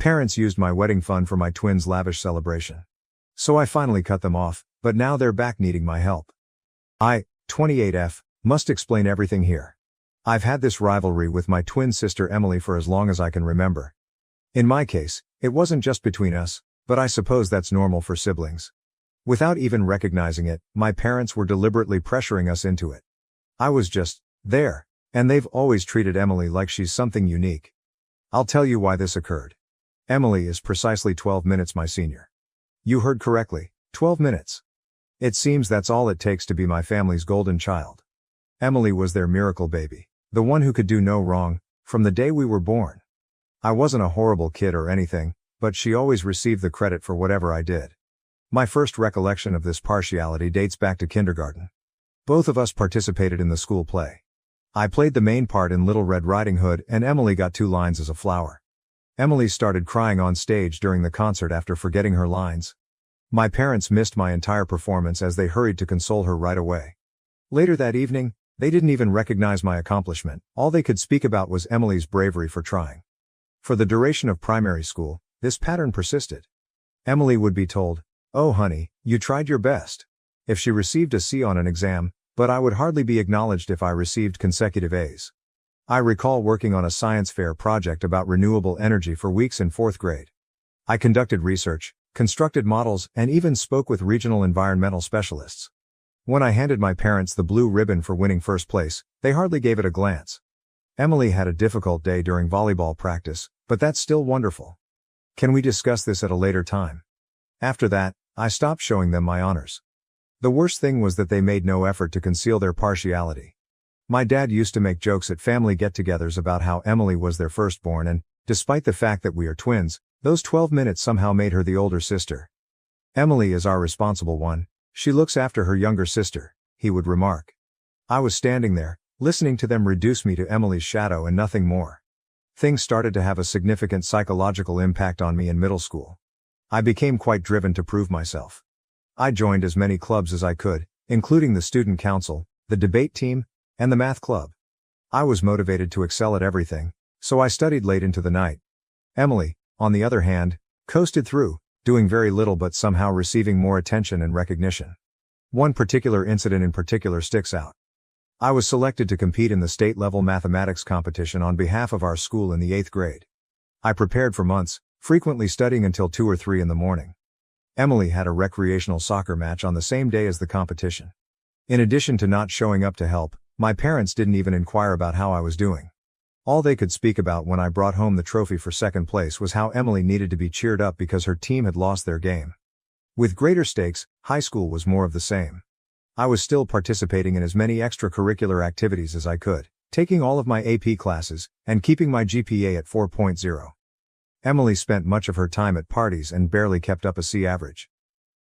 Parents used my wedding fund for my twins' lavish celebration. So I finally cut them off, but now they're back needing my help. I, 28F, must explain everything here. I've had this rivalry with my twin sister Emily for as long as I can remember. In my case, it wasn't just between us, but I suppose that's normal for siblings. Without even recognizing it, my parents were deliberately pressuring us into it. I was just there, and they've always treated Emily like she's something unique. I'll tell you why this occurred. Emily is precisely 12 minutes my senior. You heard correctly, 12 minutes. It seems that's all it takes to be my family's golden child. Emily was their miracle baby, the one who could do no wrong, from the day we were born. I wasn't a horrible kid or anything, but she always received the credit for whatever I did. My first recollection of this partiality dates back to kindergarten. Both of us participated in the school play. I played the main part in Little Red Riding Hood and Emily got 2 lines as a flower. Emily started crying on stage during the concert after forgetting her lines. My parents missed my entire performance as they hurried to console her right away. Later that evening, they didn't even recognize my accomplishment. All they could speak about was Emily's bravery for trying. For the duration of primary school, this pattern persisted. Emily would be told, "Oh honey, you tried your best," if she received a C on an exam, but I would hardly be acknowledged if I received consecutive A's. I recall working on a science fair project about renewable energy for weeks in 4th grade. I conducted research, constructed models, and even spoke with regional environmental specialists. When I handed my parents the blue ribbon for winning first place, they hardly gave it a glance. Emily had a difficult day during volleyball practice, but that's still wonderful. Can we discuss this at a later time? After that, I stopped showing them my honors. The worst thing was that they made no effort to conceal their partiality. My dad used to make jokes at family get-togethers about how Emily was their firstborn and, despite the fact that we are twins, those 12 minutes somehow made her the older sister. "Emily is our responsible one. She looks after her younger sister," he would remark. I was standing there, listening to them reduce me to Emily's shadow and nothing more. Things started to have a significant psychological impact on me in middle school. I became quite driven to prove myself. I joined as many clubs as I could, including the student council, the debate team, and the math club. I was motivated to excel at everything, so I studied late into the night. Emily, on the other hand, coasted through, doing very little but somehow receiving more attention and recognition. One particular incident in particular sticks out. I was selected to compete in the state-level mathematics competition on behalf of our school in the 8th grade. I prepared for months, frequently studying until 2 or 3 in the morning. Emily had a recreational soccer match on the same day as the competition. In addition to not showing up to help, my parents didn't even inquire about how I was doing. All they could speak about when I brought home the trophy for second place was how Emily needed to be cheered up because her team had lost their game. With greater stakes, high school was more of the same. I was still participating in as many extracurricular activities as I could, taking all of my AP classes, and keeping my GPA at 4.0. Emily spent much of her time at parties and barely kept up a C average.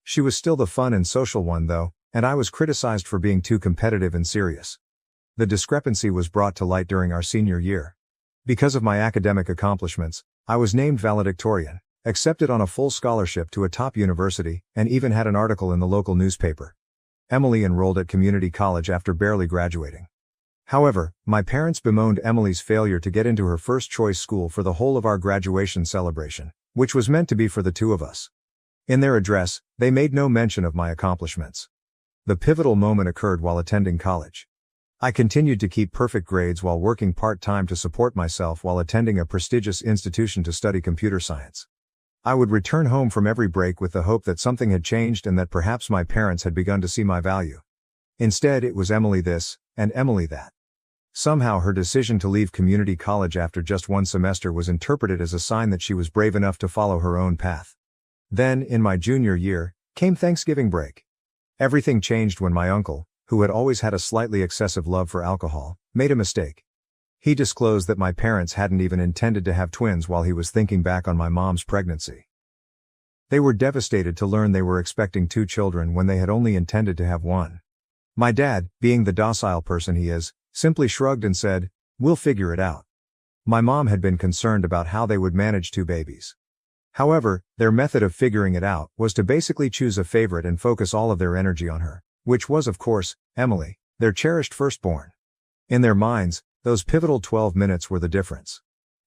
She was still the fun and social one though, and I was criticized for being too competitive and serious. The discrepancy was brought to light during our senior year. Because of my academic accomplishments, I was named valedictorian, accepted on a full scholarship to a top university, and even had an article in the local newspaper. Emily enrolled at community college after barely graduating. However, my parents bemoaned Emily's failure to get into her first choice school for the whole of our graduation celebration, which was meant to be for the 2 of us. In their address, they made no mention of my accomplishments. The pivotal moment occurred while attending college. I continued to keep perfect grades while working part-time to support myself while attending a prestigious institution to study computer science. I would return home from every break with the hope that something had changed and that perhaps my parents had begun to see my value. Instead, it was Emily this, and Emily that. Somehow her decision to leave community college after just 1 semester was interpreted as a sign that she was brave enough to follow her own path. Then, in my junior year, came Thanksgiving break. Everything changed when my uncle, who had always had a slightly excessive love for alcohol, made a mistake. He disclosed that my parents hadn't even intended to have twins while he was thinking back on my mom's pregnancy. They were devastated to learn they were expecting 2 children when they had only intended to have 1. My dad, being the docile person he is, simply shrugged and said, "We'll figure it out." My mom had been concerned about how they would manage 2 babies. However, their method of figuring it out was to basically choose a favorite and focus all of their energy on her, which was of course, Emily, their cherished firstborn. In their minds, those pivotal 12 minutes were the difference.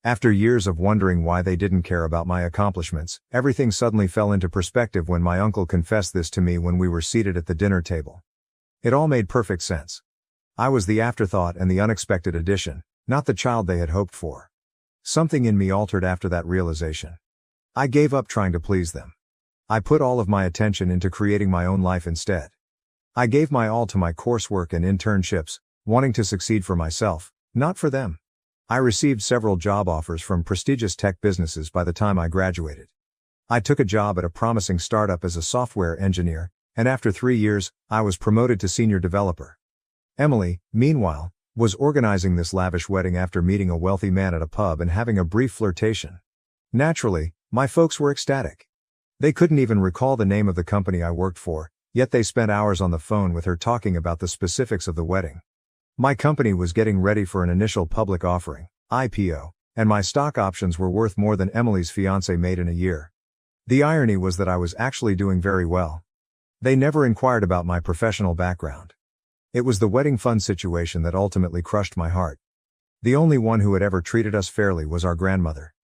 After years of wondering why they didn't care about my accomplishments, everything suddenly fell into perspective when my uncle confessed this to me when we were seated at the dinner table. It all made perfect sense. I was the afterthought and the unexpected addition, not the child they had hoped for. Something in me altered after that realization. I gave up trying to please them. I put all of my attention into creating my own life instead. I gave my all to my coursework and internships, wanting to succeed for myself, not for them. I received several job offers from prestigious tech businesses by the time I graduated. I took a job at a promising startup as a software engineer, and after 3 years, I was promoted to senior developer. Emily, meanwhile, was organizing this lavish wedding after meeting a wealthy man at a pub and having a brief flirtation. Naturally, my folks were ecstatic. They couldn't even recall the name of the company I worked for, yet they spent hours on the phone with her talking about the specifics of the wedding. My company was getting ready for an initial public offering, IPO, and my stock options were worth more than Emily's fiancé made in a year. The irony was that I was actually doing very well. They never inquired about my professional background. It was the wedding fund situation that ultimately crushed my heart. The only one who had ever treated us fairly was our grandmother.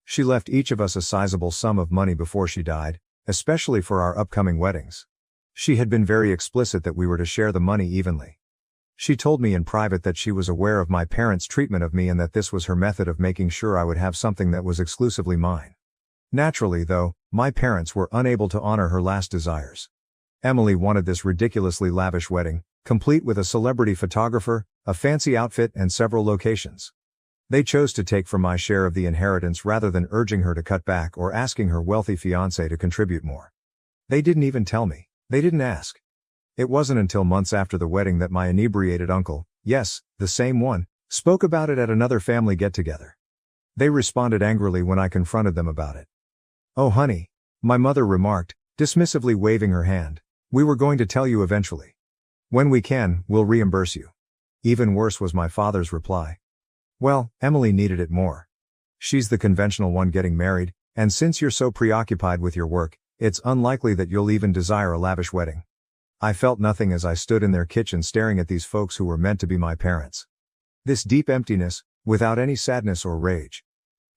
She left each of us a sizable sum of money before she died, especially for our upcoming weddings. She had been very explicit that we were to share the money evenly. She told me in private that she was aware of my parents' treatment of me and that this was her method of making sure I would have something that was exclusively mine. Naturally, though, my parents were unable to honor her last desires. Emily wanted this ridiculously lavish wedding, complete with a celebrity photographer, a fancy outfit, and several locations. They chose to take from my share of the inheritance rather than urging her to cut back or asking her wealthy fiancé to contribute more. They didn't even tell me. They didn't ask. It wasn't until months after the wedding that my inebriated uncle, yes, the same one, spoke about it at another family get-together. They responded angrily when I confronted them about it. "Oh honey," my mother remarked, dismissively waving her hand, "we were going to tell you eventually. When we can, we'll reimburse you." Even worse was my father's reply. "Well, Emily needed it more. She's the conventional one getting married, and since you're so preoccupied with your work, it's unlikely that you'll even desire a lavish wedding." I felt nothing as I stood in their kitchen staring at these folks who were meant to be my parents. This deep emptiness, without any sadness or rage.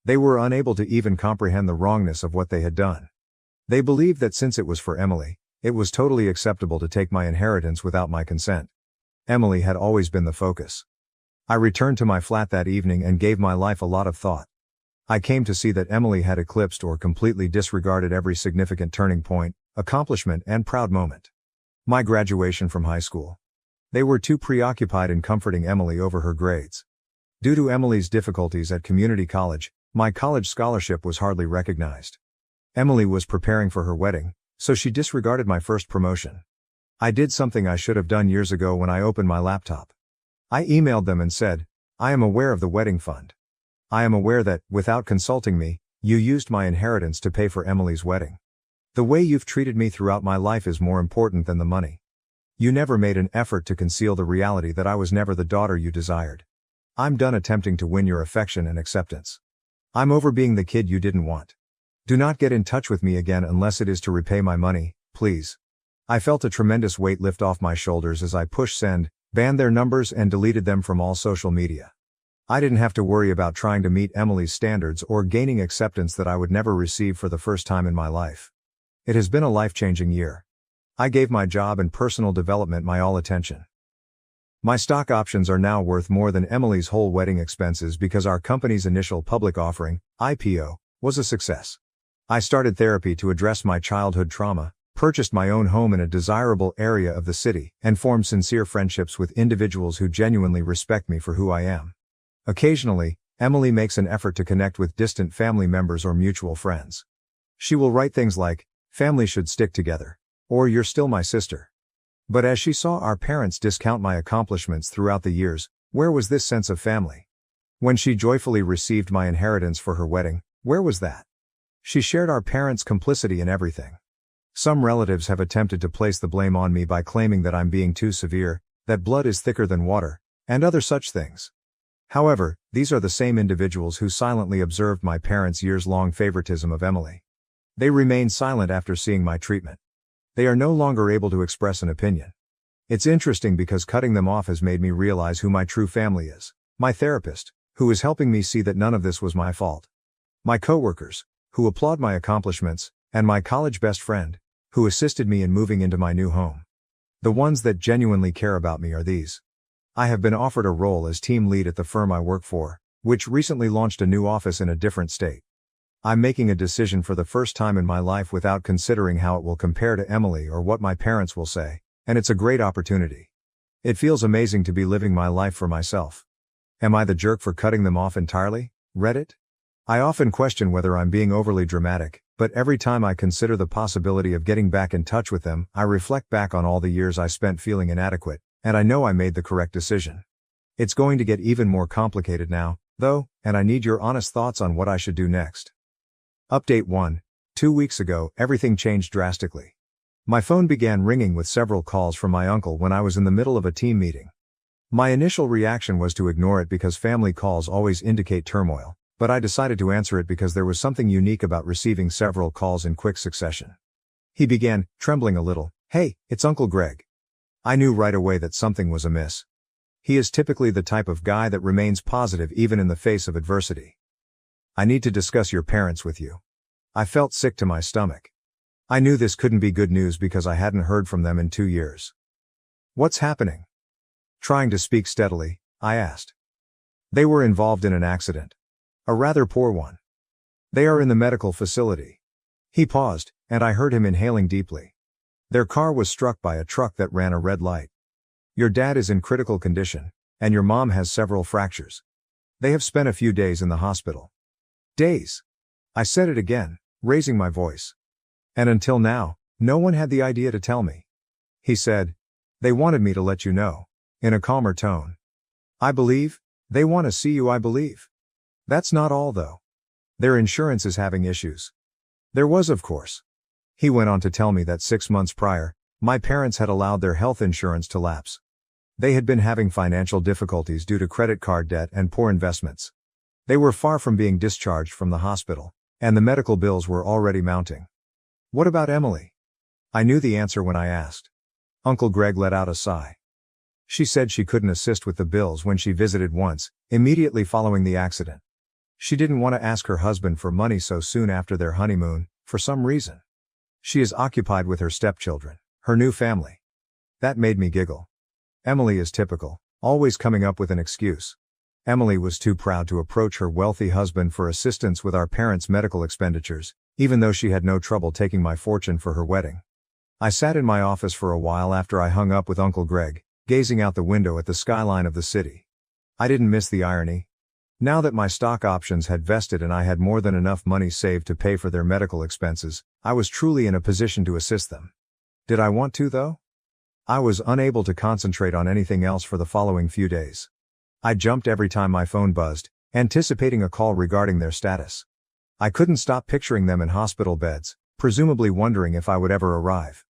They were unable to even comprehend the wrongness of what they had done. They believed that since it was for Emily, it was totally acceptable to take my inheritance without my consent. Emily had always been the focus. I returned to my flat that evening and gave my life a lot of thought. I came to see that Emily had eclipsed or completely disregarded every significant turning point, accomplishment, and proud moment. My graduation from high school. They were too preoccupied in comforting Emily over her grades. Due to Emily's difficulties at community college, my college scholarship was hardly recognized. Emily was preparing for her wedding, so she disregarded my first promotion. I did something I should have done years ago when I opened my laptop. I emailed them and said, "I am aware of the wedding fund. I am aware that, without consulting me, you used my inheritance to pay for Emily's wedding. The way you've treated me throughout my life is more important than the money. You never made an effort to conceal the reality that I was never the daughter you desired. I'm done attempting to win your affection and acceptance. I'm over being the kid you didn't want. Do not get in touch with me again unless it is to repay my money, please." I felt a tremendous weight lift off my shoulders as I pushed send, banned their numbers, and deleted them from all social media. I didn't have to worry about trying to meet Emily's standards or gaining acceptance that I would never receive for the first time in my life. It has been a life-changing year. I gave my job and personal development my all attention. My stock options are now worth more than Emily's whole wedding expenses because our company's initial public offering, IPO, was a success. I started therapy to address my childhood trauma, purchased my own home in a desirable area of the city, and formed sincere friendships with individuals who genuinely respect me for who I am. Occasionally, Emily makes an effort to connect with distant family members or mutual friends. She will write things like, "Family should stick together," or "You're still my sister." But as she saw our parents discount my accomplishments throughout the years, where was this sense of family? When she joyfully received my inheritance for her wedding, where was that? She shared our parents' complicity in everything. Some relatives have attempted to place the blame on me by claiming that I'm being too severe, that blood is thicker than water, and other such things. However, these are the same individuals who silently observed my parents' years-long favoritism of Emily. They remained silent after seeing my treatment. They are no longer able to express an opinion. It's interesting because cutting them off has made me realize who my true family is. My therapist, who is helping me see that none of this was my fault. My coworkers, who applaud my accomplishments, and my college best friend, who assisted me in moving into my new home. The ones that genuinely care about me are these. I have been offered a role as team lead at the firm I work for, which recently launched a new office in a different state. I'm making a decision for the first time in my life without considering how it will compare to Emily or what my parents will say, and it's a great opportunity. It feels amazing to be living my life for myself. Am I the jerk for cutting them off entirely? Reddit? I often question whether I'm being overly dramatic, but every time I consider the possibility of getting back in touch with them, I reflect back on all the years I spent feeling inadequate, and I know I made the correct decision. It's going to get even more complicated now, though, and I need your honest thoughts on what I should do next. Update 1. 2 weeks ago, everything changed drastically. My phone began ringing with several calls from my uncle when I was in the middle of a team meeting. My initial reaction was to ignore it because family calls always indicate turmoil, but I decided to answer it because there was something unique about receiving several calls in quick succession. He began, trembling a little. "Hey, it's Uncle Greg." I knew right away that something was amiss. He is typically the type of guy that remains positive even in the face of adversity. "I need to discuss your parents with you." I felt sick to my stomach. I knew this couldn't be good news because I hadn't heard from them in 2 years. "What's happening?" Trying to speak steadily, I asked. "They were involved in an accident. A rather poor one. They are in the medical facility." He paused, and I heard him inhaling deeply. "Their car was struck by a truck that ran a red light. Your dad is in critical condition, and your mom has several fractures. They have spent a few days in the hospital." Days. I said it again, raising my voice. "And until now, no one had the idea to tell me." He said, "They wanted me to let you know," in a calmer tone. "I believe, they want to see you, I believe. That's not all though. Their insurance is having issues." There was, of course. He went on to tell me that 6 months prior, my parents had allowed their health insurance to lapse. They had been having financial difficulties due to credit card debt and poor investments. They were far from being discharged from the hospital, and the medical bills were already mounting. "What about Emily?" I knew the answer when I asked. Uncle Greg let out a sigh. "She said she couldn't assist with the bills when she visited once, immediately following the accident. She didn't want to ask her husband for money so soon after their honeymoon, for some reason. She is occupied with her stepchildren, her new family." That made me giggle. Emily is typical, always coming up with an excuse. Emily was too proud to approach her wealthy husband for assistance with our parents' medical expenditures, even though she had no trouble taking my fortune for her wedding. I sat in my office for a while after I hung up with Uncle Greg, gazing out the window at the skyline of the city. I didn't miss the irony. Now that my stock options had vested and I had more than enough money saved to pay for their medical expenses, I was truly in a position to assist them. Did I want to, though? I was unable to concentrate on anything else for the following few days. I jumped every time my phone buzzed, anticipating a call regarding their status. I couldn't stop picturing them in hospital beds, presumably wondering if I would ever arrive.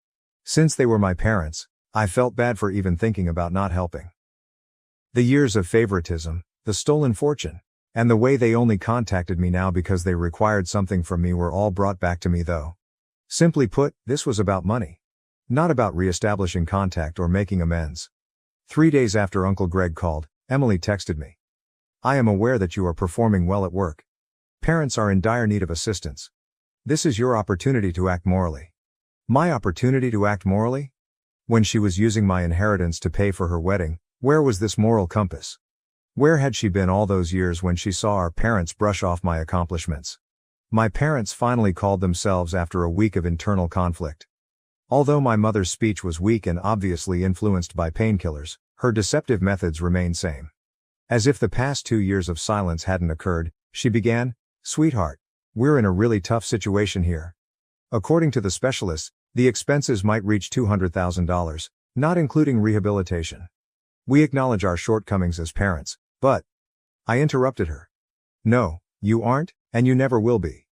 Since they were my parents, I felt bad for even thinking about not helping. The years of favoritism, the stolen fortune, and the way they only contacted me now because they required something from me were all brought back to me though. Simply put, this was about money. Not about re-establishing contact or making amends. 3 days after Uncle Greg called, Emily texted me. "I am aware that you are performing well at work. Parents are in dire need of assistance. This is your opportunity to act morally." My opportunity to act morally? When she was using my inheritance to pay for her wedding, where was this moral compass? Where had she been all those years when she saw our parents brush off my accomplishments? My parents finally called themselves after a week of internal conflict. Although my mother's speech was weak and obviously influenced by painkillers, her deceptive methods remained same. As if the past 2 years of silence hadn't occurred, she began, "Sweetheart, we're in a really tough situation here. According to the specialists, the expenses might reach $200,000, not including rehabilitation. We acknowledge our shortcomings as parents, but..." I interrupted her. "No, you aren't, and you never will be.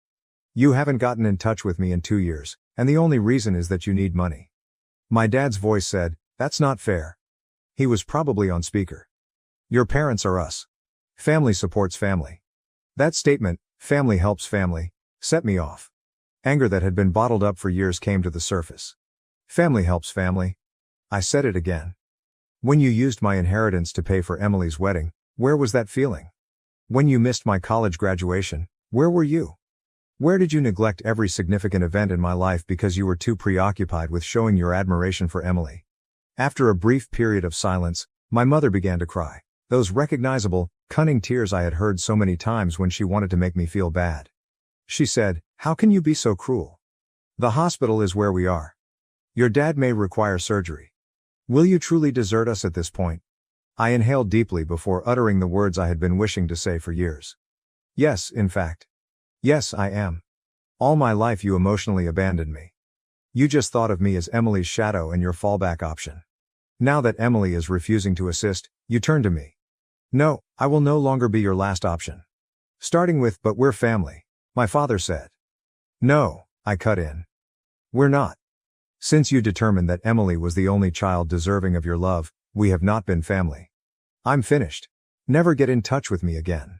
You haven't gotten in touch with me in 2 years, and the only reason is that you need money." My dad's voice said, "That's not fair." He was probably on speaker. "Your parents are us. Family supports family." That statement, "family helps family," set me off. Anger that had been bottled up for years came to the surface. "Family helps family." I said it again. When you used my inheritance to pay for Emily's wedding, where was that feeling? When you missed my college graduation, where were you? Where did you neglect every significant event in my life because you were too preoccupied with showing your admiration for Emily? After a brief period of silence, my mother began to cry. Those recognizable, cunning tears I had heard so many times when she wanted to make me feel bad. She said, "How can you be so cruel? The hospital is where we are. Your dad may require surgery. Will you truly desert us at this point?" I inhaled deeply before uttering the words I had been wishing to say for years. Yes, in fact. Yes, I am. All my life you emotionally abandoned me. You just thought of me as Emily's shadow and your fallback option. Now that Emily is refusing to assist, you turn to me. No, I will no longer be your last option. Starting with, "But we're family," my father said. No, I cut in. We're not. Since you determined that Emily was the only child deserving of your love, we have not been family. I'm finished. Never get in touch with me again.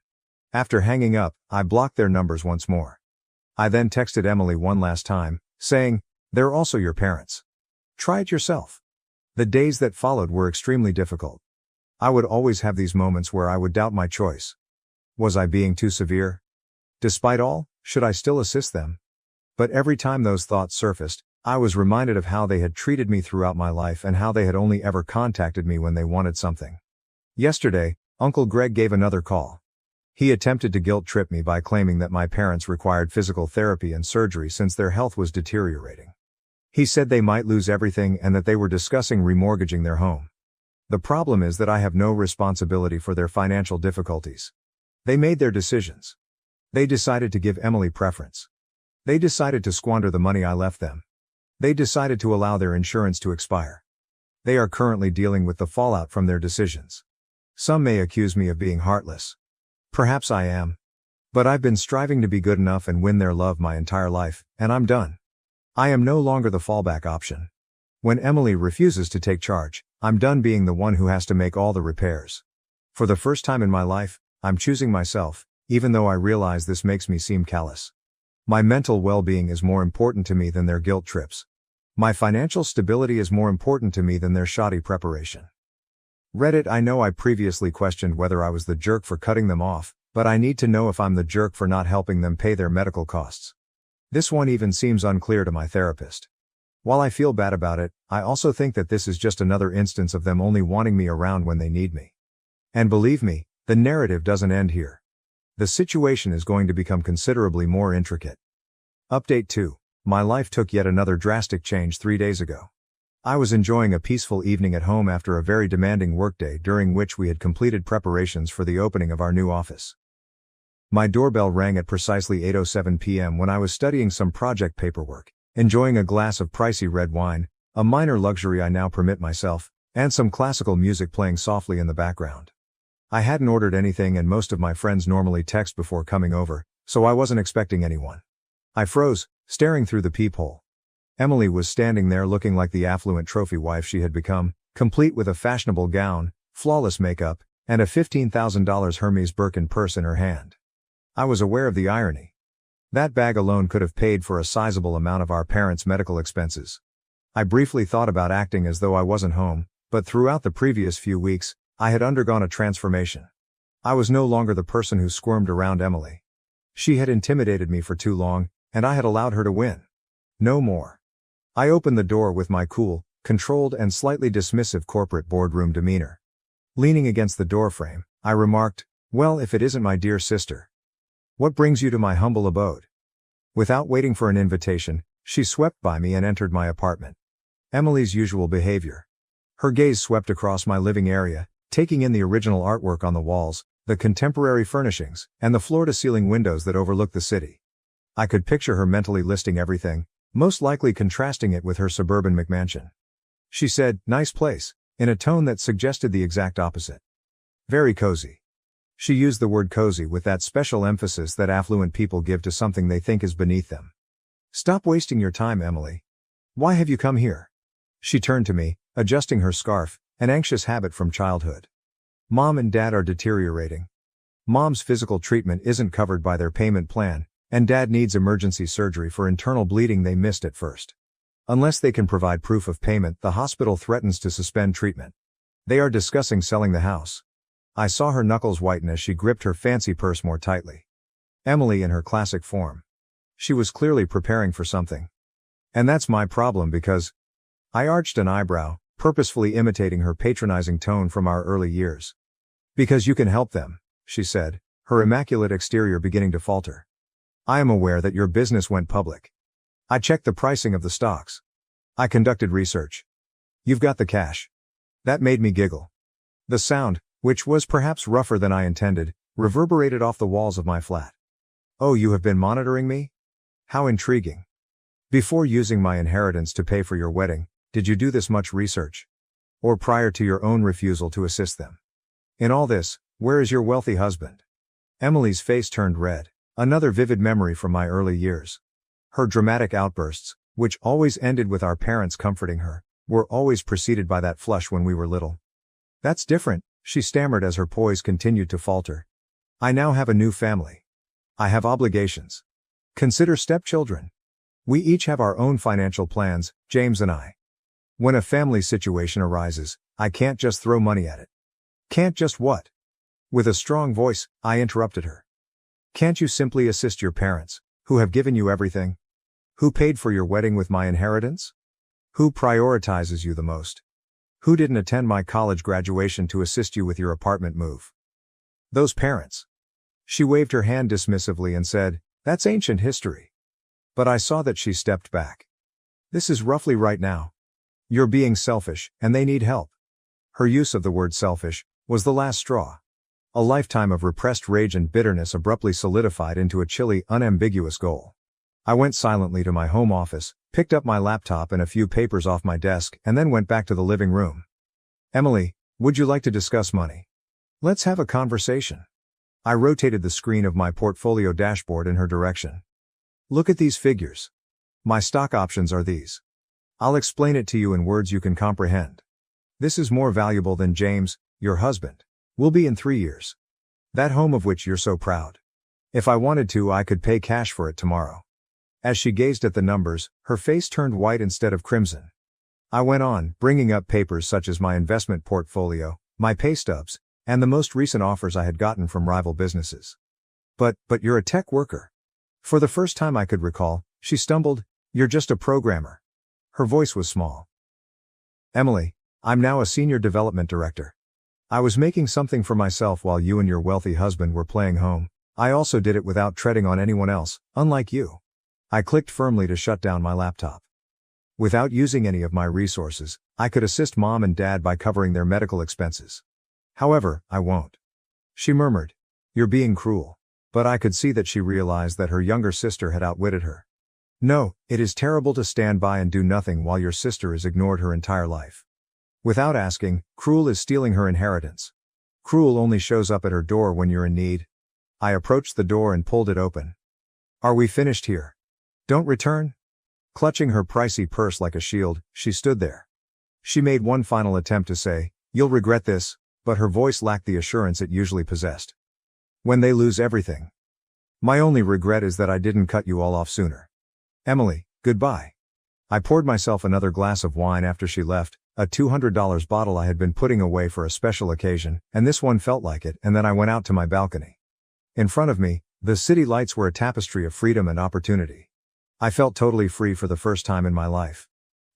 After hanging up, I blocked their numbers once more. I then texted Emily one last time, saying, "They're also your parents. Try it yourself." The days that followed were extremely difficult. I would always have these moments where I would doubt my choice. Was I being too severe? Despite all, should I still assist them? But every time those thoughts surfaced, I was reminded of how they had treated me throughout my life and how they had only ever contacted me when they wanted something. Yesterday, Uncle Greg gave another call. He attempted to guilt trip me by claiming that my parents required physical therapy and surgery since their health was deteriorating. He said they might lose everything and that they were discussing remortgaging their home. The problem is that I have no responsibility for their financial difficulties. They made their decisions. They decided to give Emily preference. They decided to squander the money I left them. They decided to allow their insurance to expire. They are currently dealing with the fallout from their decisions. Some may accuse me of being heartless. Perhaps I am. But I've been striving to be good enough and win their love my entire life, and I'm done. I am no longer the fallback option. When Emily refuses to take charge, I'm done being the one who has to make all the repairs. For the first time in my life, I'm choosing myself, even though I realize this makes me seem callous. My mental well-being is more important to me than their guilt trips. My financial stability is more important to me than their shoddy preparation. Reddit. I know I previously questioned whether I was the jerk for cutting them off, but I need to know if I'm the jerk for not helping them pay their medical costs. This one even seems unclear to my therapist. While I feel bad about it, I also think that this is just another instance of them only wanting me around when they need me. And believe me, the narrative doesn't end here. The situation is going to become considerably more intricate. Update 2. My life took yet another drastic change 3 days ago. I was enjoying a peaceful evening at home after a very demanding workday during which we had completed preparations for the opening of our new office. My doorbell rang at precisely 8:07 p.m. when I was studying some project paperwork, enjoying a glass of pricey red wine, a minor luxury I now permit myself, and some classical music playing softly in the background. I hadn't ordered anything and most of my friends normally text before coming over, so I wasn't expecting anyone. I froze, staring through the peephole. Emily was standing there looking like the affluent trophy wife she had become, complete with a fashionable gown, flawless makeup, and a $15,000 Hermes Birkin purse in her hand. I was aware of the irony. That bag alone could have paid for a sizable amount of our parents' medical expenses. I briefly thought about acting as though I wasn't home, but throughout the previous few weeks, I had undergone a transformation. I was no longer the person who squirmed around Emily. She had intimidated me for too long, and I had allowed her to win. No more. I opened the door with my cool, controlled and slightly dismissive corporate boardroom demeanor. Leaning against the doorframe, I remarked, "Well, if it isn't my dear sister. What brings you to my humble abode?" Without waiting for an invitation, she swept by me and entered my apartment. Emily's usual behavior. Her gaze swept across my living area, taking in the original artwork on the walls, the contemporary furnishings, and the floor-to-ceiling windows that overlook the city. I could picture her mentally listing everything, most likely contrasting it with her suburban McMansion. She said, "Nice place," in a tone that suggested the exact opposite. Very cozy. She used the word cozy with that special emphasis that affluent people give to something they think is beneath them. "Stop wasting your time, Emily. Why have you come here?" She turned to me, adjusting her scarf, an anxious habit from childhood. "Mom and Dad are deteriorating. Mom's physical treatment isn't covered by their payment plan, and Dad needs emergency surgery for internal bleeding they missed at first. Unless they can provide proof of payment, the hospital threatens to suspend treatment. They are discussing selling the house. I saw her knuckles whiten as she gripped her fancy purse more tightly. Emily in her classic form. She was clearly preparing for something. And that's my problem because I arched an eyebrow, purposefully imitating her patronizing tone from our early years. Because you can help them, she said, her immaculate exterior beginning to falter. I am aware that your business went public. I checked the pricing of the stocks. I conducted research. You've got the cash. That made me giggle. The sound, which was perhaps rougher than I intended, reverberated off the walls of my flat. Oh, you have been monitoring me? How intriguing. Before using my inheritance to pay for your wedding, did you do this much research? Or prior to your own refusal to assist them? In all this, where is your wealthy husband? Emily's face turned red, another vivid memory from my early years. Her dramatic outbursts, which always ended with our parents comforting her, were always preceded by that flush when we were little. That's different, she stammered as her poise continued to falter. I now have a new family. I have obligations. Consider stepchildren. We each have our own financial plans, James and I. When a family situation arises, I can't just throw money at it. Can't just what? With a strong voice, I interrupted her. Can't you simply assist your parents, who have given you everything? Who paid for your wedding with my inheritance? Who prioritizes you the most? Who didn't attend my college graduation to assist you with your apartment move? Those parents. She waved her hand dismissively and said, that's ancient history. But I saw that she stepped back. This is roughly right now. You're being selfish, and they need help. Her use of the word selfish was the last straw. A lifetime of repressed rage and bitterness abruptly solidified into a chilly, unambiguous goal. I went silently to my home office, picked up my laptop and a few papers off my desk, and then went back to the living room. Emily, would you like to discuss money? Let's have a conversation. I rotated the screen of my portfolio dashboard in her direction. Look at these figures. My stock options are these. I'll explain it to you in words you can comprehend. This is more valuable than James, your husband, will be in 3 years. That home of which you're so proud. If I wanted to, I could pay cash for it tomorrow. As she gazed at the numbers, her face turned white instead of crimson. I went on, bringing up papers such as my investment portfolio, my pay stubs, and the most recent offers I had gotten from rival businesses. But you're a tech worker. For the first time I could recall, she stumbled, you're just a programmer. Her voice was small. Emily, I'm now a senior development director. I was making something for myself while you and your wealthy husband were playing home. I also did it without treading on anyone else, unlike you. I clicked firmly to shut down my laptop. Without using any of my resources, I could assist mom and dad by covering their medical expenses. However, I won't. She murmured. You're being cruel. But I could see that she realized that her younger sister had outwitted her. No, it is terrible to stand by and do nothing while your sister is ignored her entire life. Without asking, cruel is stealing her inheritance. Cruel only shows up at her door when you're in need. I approached the door and pulled it open. Are we finished here? Don't return? Clutching her pricey purse like a shield, she stood there. She made one final attempt to say, you'll regret this, but her voice lacked the assurance it usually possessed. When they lose everything. My only regret is that I didn't cut you all off sooner. Emily, goodbye. I poured myself another glass of wine after she left, a $200 bottle I had been putting away for a special occasion, and this one felt like it, and then I went out to my balcony. In front of me, the city lights were a tapestry of freedom and opportunity. I felt totally free for the first time in my life.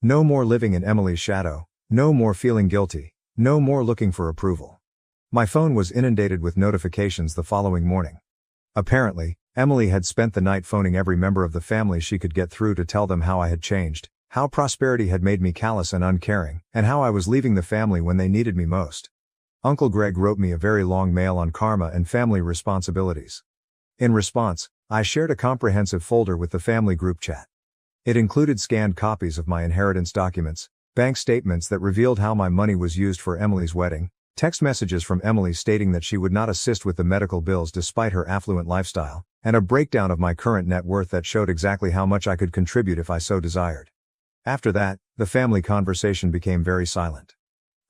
No more living in Emily's shadow, no more feeling guilty, no more looking for approval. My phone was inundated with notifications the following morning. Apparently, Emily had spent the night phoning every member of the family she could get through to tell them how I had changed, how prosperity had made me callous and uncaring, and how I was leaving the family when they needed me most. Uncle Greg wrote me a very long mail on karma and family responsibilities. In response, I shared a comprehensive folder with the family group chat. It included scanned copies of my inheritance documents, bank statements that revealed how my money was used for Emily's wedding, text messages from Emily stating that she would not assist with the medical bills despite her affluent lifestyle, and a breakdown of my current net worth that showed exactly how much I could contribute if I so desired. After that, the family conversation became very silent.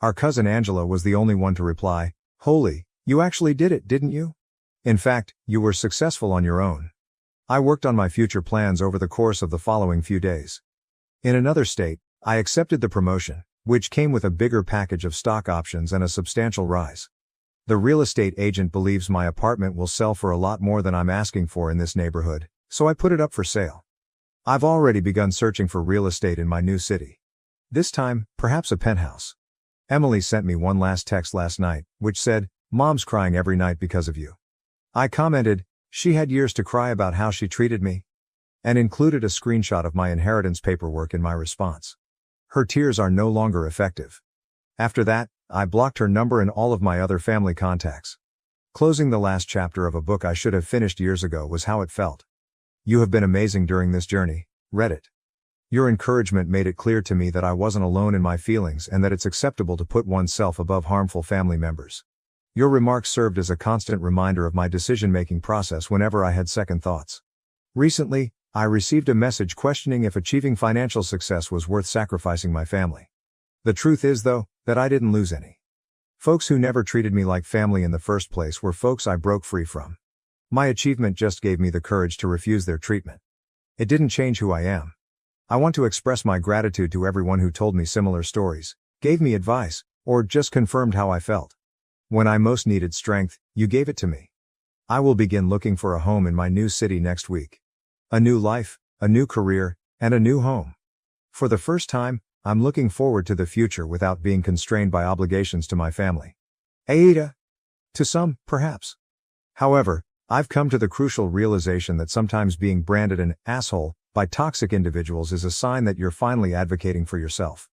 Our cousin Angela was the only one to reply, "Holy, you actually did it, didn't you? In fact, you were successful on your own." I worked on my future plans over the course of the following few days. In another state, I accepted the promotion, which came with a bigger package of stock options and a substantial rise. The real estate agent believes my apartment will sell for a lot more than I'm asking for in this neighborhood, so I put it up for sale. I've already begun searching for real estate in my new city. This time, perhaps a penthouse. Emily sent me one last text last night, which said, "Mom's crying every night because of you." I commented, "She had years to cry about how she treated me," and included a screenshot of my inheritance paperwork in my response. Her tears are no longer effective. After that, I blocked her number and all of my other family contacts. Closing the last chapter of a book I should have finished years ago was how it felt. You have been amazing during this journey, Reddit. Your encouragement made it clear to me that I wasn't alone in my feelings and that it's acceptable to put oneself above harmful family members. Your remarks served as a constant reminder of my decision-making process whenever I had second thoughts. Recently, I received a message questioning if achieving financial success was worth sacrificing my family. The truth is, though, that I didn't lose any. Folks who never treated me like family in the first place were folks I broke free from. My achievement just gave me the courage to refuse their treatment. It didn't change who I am. I want to express my gratitude to everyone who told me similar stories, gave me advice, or just confirmed how I felt. When I most needed strength, you gave it to me. I will begin looking for a home in my new city next week. A new life, a new career, and a new home. For the first time, I'm looking forward to the future without being constrained by obligations to my family. Aida? To some, perhaps. However, I've come to the crucial realization that sometimes being branded an asshole by toxic individuals is a sign that you're finally advocating for yourself.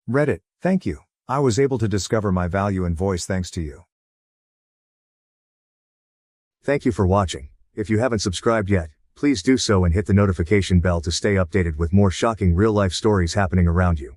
Reddit, thank you. I was able to discover my value and voice thanks to you. Thank you for watching. If you haven't subscribed yet, please do so and hit the notification bell to stay updated with more shocking real-life stories happening around you.